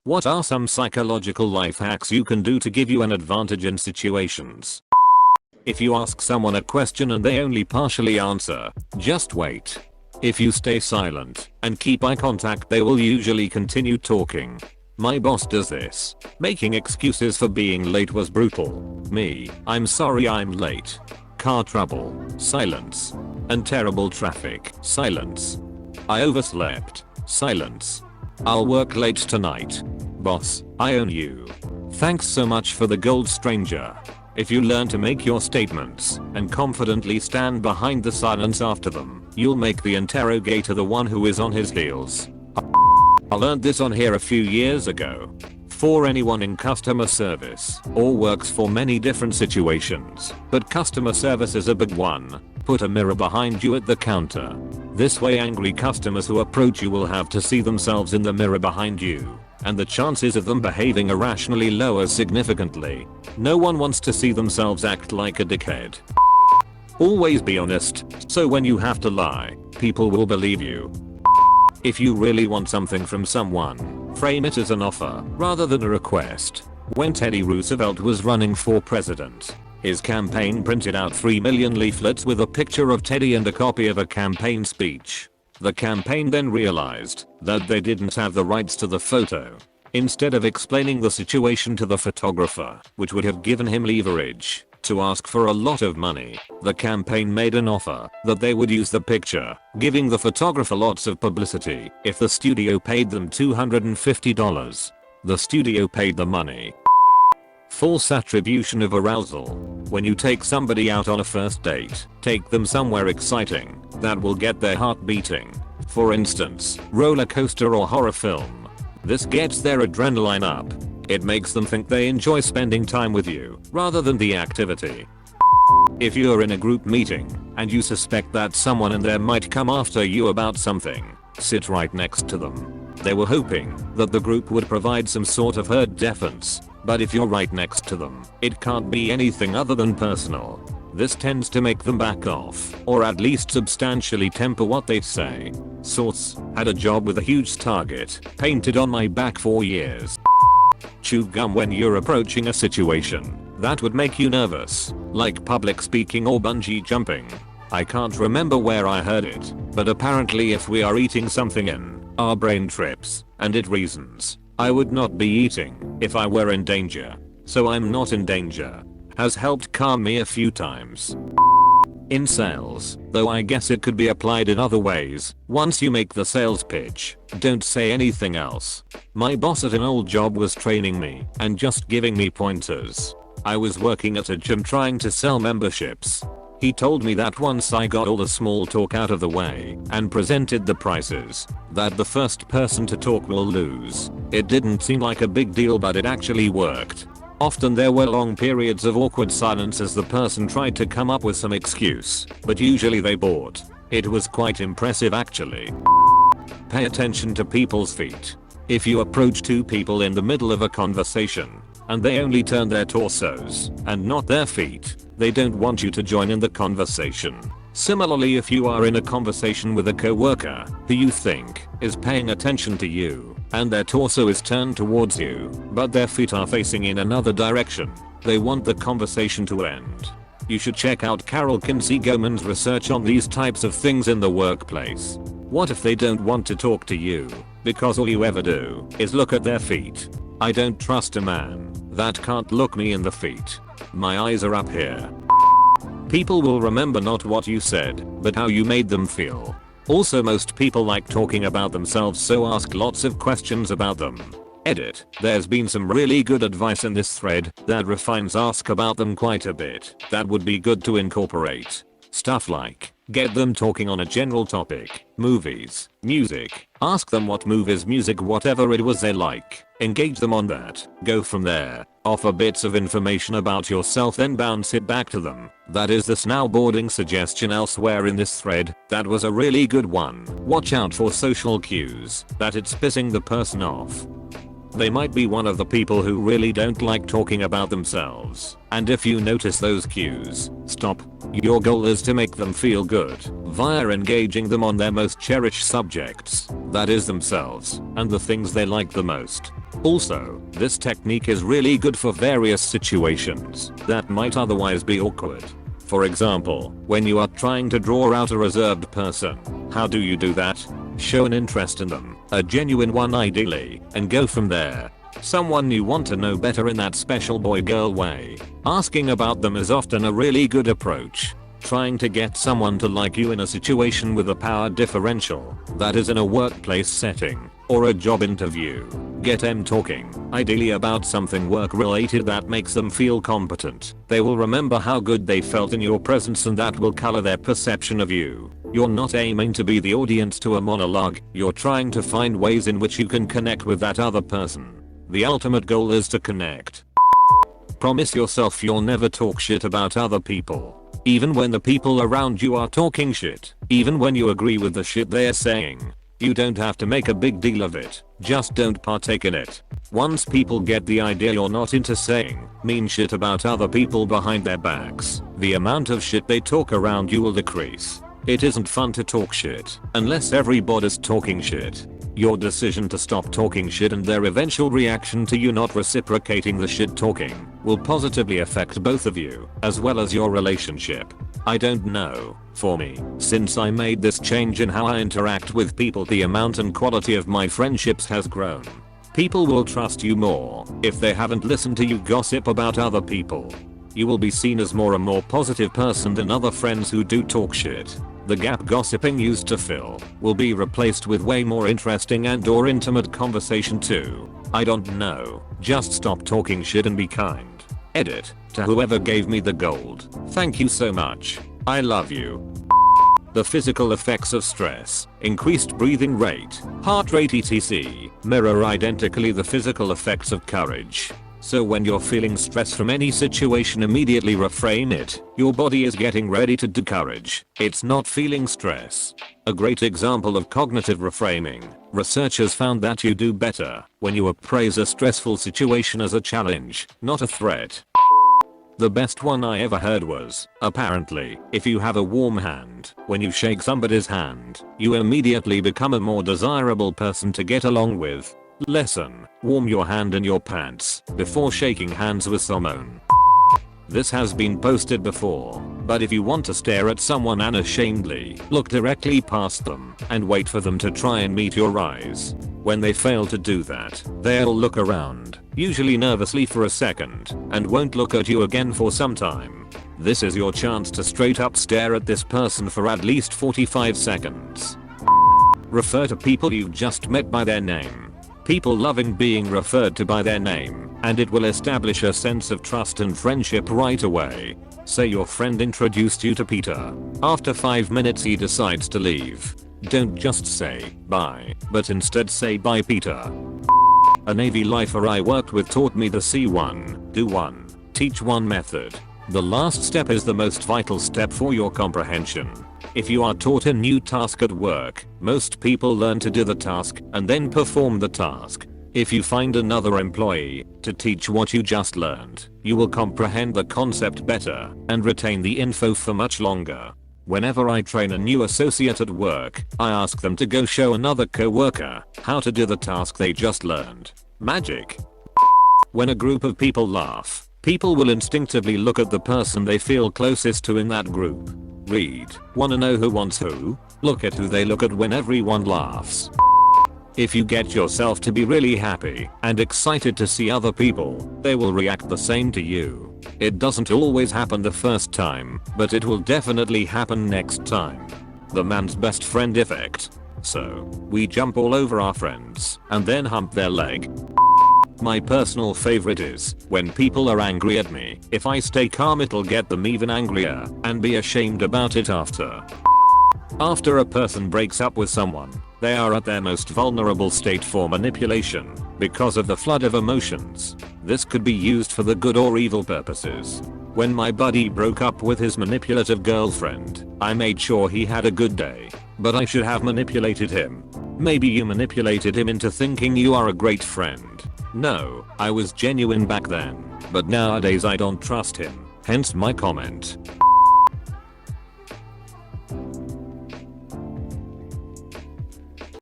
What are some psychological life hacks you can do to give you an advantage in situations? If you ask someone a question and they only partially answer, just wait. If you stay silent and keep eye contact, they will usually continue talking. My boss does this. Making excuses for being late was brutal. Me, I'm sorry I'm late. Car trouble, silence. And terrible traffic, silence. I overslept, silence. I'll work late tonight. Boss, I own you. Thanks so much for the gold, stranger. If you learn to make your statements and confidently stand behind the silence after them, you'll make the interrogator the one who is on his heels. I learned this on here a few years ago. For anyone in customer service or works for many different situations, but customer service is a big one. Put a mirror behind you at the counter. This way angry customers who approach you will have to see themselves in the mirror behind you, and the chances of them behaving irrationally lower significantly. No one wants to see themselves act like a dickhead. Always be honest, so when you have to lie, people will believe you. If you really want something from someone, frame it as an offer rather than a request. When Teddy Roosevelt was running for president, his campaign printed out 3 million leaflets with a picture of Teddy and a copy of a campaign speech. The campaign then realized that they didn't have the rights to the photo. Instead of explaining the situation to the photographer, which would have given him leverage to ask for a lot of money, the campaign made an offer that they would use the picture, giving the photographer lots of publicity if the studio paid them $250. The studio paid the money. False attribution of arousal. When you take somebody out on a first date, take them somewhere exciting that will get their heart beating. For instance, roller coaster or horror film. This gets their adrenaline up. It makes them think they enjoy spending time with you rather than the activity. If you're in a group meeting and you suspect that someone in there might come after you about something, sit right next to them. They were hoping that the group would provide some sort of herd defense, but if you're right next to them, it can't be anything other than personal. This tends to make them back off, or at least substantially temper what they say. Source: had a job with a huge target painted on my back for years. Chew gum when you're approaching a situation that would make you nervous, like public speaking or bungee jumping. I can't remember where I heard it, but apparently if we are eating something in, our brain trips, and it reasons. I would not be eating if I were in danger, so I'm not in danger. Has helped calm me a few times. In sales, though I guess it could be applied in other ways, once you make the sales pitch, don't say anything else. My boss at an old job was training me and just giving me pointers. I was working at a gym trying to sell memberships. He told me that once I got all the small talk out of the way and presented the prices, that the first person to talk will lose. It didn't seem like a big deal, but it actually worked. Often there were long periods of awkward silence as the person tried to come up with some excuse, but usually they bought. It was quite impressive actually. Pay attention to people's feet. If you approach two people in the middle of a conversation, and they only turn their torsos and not their feet, they don't want you to join in the conversation. Similarly, if you are in a conversation with a coworker who you think is paying attention to you, and their torso is turned towards you, but their feet are facing in another direction, they want the conversation to end. You should check out Carol Kinsey-Goman's research on these types of things in the workplace. What if they don't want to talk to you because all you ever do is look at their feet? I don't trust a man that can't look me in the feet. My eyes are up here. People will remember not what you said, but how you made them feel. Also, most people like talking about themselves, so ask lots of questions about them. Edit. There's been some really good advice in this thread that refines ask about them quite a bit. That would be good to incorporate. Stuff like, get them talking on a general topic, movies, music, ask them what movies, music, whatever it was they like, engage them on that, go from there, offer bits of information about yourself, then bounce it back to them. That is the snowboarding suggestion elsewhere in this thread. That was a really good one. Watch out for social cues that it's pissing the person off. They might be one of the people who really don't like talking about themselves, and if you notice those cues, stop. Your goal is to make them feel good via engaging them on their most cherished subjects, that is themselves and the things they like the most. Also, this technique is really good for various situations that might otherwise be awkward. For example, when you are trying to draw out a reserved person, how do you do that? Show an interest in them, a genuine one ideally, and go from there. Someone you want to know better in that special boy-girl way. Asking about them is often a really good approach. Trying to get someone to like you in a situation with a power differential, that is in a workplace setting, or a job interview. Get them talking, ideally about something work related that makes them feel competent. They will remember how good they felt in your presence and that will color their perception of you. You're not aiming to be the audience to a monologue, you're trying to find ways in which you can connect with that other person. The ultimate goal is to connect. Promise yourself you'll never talk shit about other people. Even when the people around you are talking shit. Even when you agree with the shit they're saying. You don't have to make a big deal of it. Just don't partake in it. Once people get the idea you're not into saying mean shit about other people behind their backs, the amount of shit they talk around you will decrease. It isn't fun to talk shit unless everybody's talking shit. Your decision to stop talking shit and their eventual reaction to you not reciprocating the shit talking will positively affect both of you, as well as your relationship. I don't know, for me, since I made this change in how I interact with people, the amount and quality of my friendships has grown. People will trust you more if they haven't listened to you gossip about other people. You will be seen as more and more positive person than other friends who do talk shit. The gap gossiping used to fill will be replaced with way more interesting and or intimate conversation too. I don't know, just stop talking shit and be kind. Edit, to whoever gave me the gold. Thank you so much. I love you. The physical effects of stress, increased breathing rate, heart rate etc. mirror identically the physical effects of courage. So when you're feeling stress from any situation, immediately reframe it. Your body is getting ready to do courage. It's not feeling stress. A great example of cognitive reframing. Researchers found that you do better when you appraise a stressful situation as a challenge, not a threat. The best one I ever heard was, apparently, if you have a warm hand, when you shake somebody's hand, you immediately become a more desirable person to get along with. Lesson: warm your hand in your pants before shaking hands with someone. This has been posted before, but if you want to stare at someone unashamedly, look directly past them and wait for them to try and meet your eyes. When they fail to do that, they'll look around, usually nervously for a second, and won't look at you again for some time. This is your chance to straight up stare at this person for at least 45 seconds. Refer to people you've just met by their name. People loving being referred to by their name, and it will establish a sense of trust and friendship right away. Say your friend introduced you to Peter. After 5 minutes he decides to leave. Don't just say bye, but instead say bye Peter. A Navy lifer I worked with taught me the see one, do one, teach one method. The last step is the most vital step for your comprehension. If you are taught a new task at work, most people learn to do the task and then perform the task. If you find another employee to teach what you just learned, you will comprehend the concept better and retain the info for much longer. Whenever I train a new associate at work, I ask them to go show another coworker how to do the task they just learned. Magic. When a group of people laugh, people will instinctively look at the person they feel closest to in that group. Read, wanna know who wants who? Look at who they look at when everyone laughs. If you get yourself to be really happy and excited to see other people, they will react the same to you. It doesn't always happen the first time, but it will definitely happen next time. The man's best friend effect. So, we jump all over our friends and then hump their leg. My personal favorite is when people are angry at me. If I stay calm, it'll get them even angrier and be ashamed about it after. After a person breaks up with someone, they are at their most vulnerable state for manipulation because of the flood of emotions. This could be used for the good or evil purposes. When my buddy broke up with his manipulative girlfriend, I made sure he had a good day. But I should have manipulated him. Maybe you manipulated him into thinking you are a great friend. No, I was genuine back then, but nowadays I don't trust him, hence my comment.